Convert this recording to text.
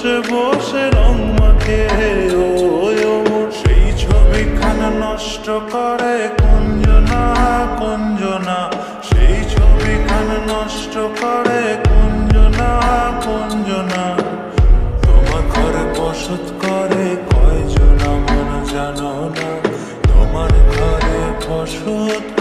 বসে বসে রং মাখে ও সেই ছবিখানা নষ্ট করে কুঞ্জনা কুঞ্জনা, সেই ছবিখানা নষ্ট করে কুঞ্জনা কুঞ্জনা। তোমার ঘরে বসত করে কয়জন আমার জানো না, তোমার ঘরে বসত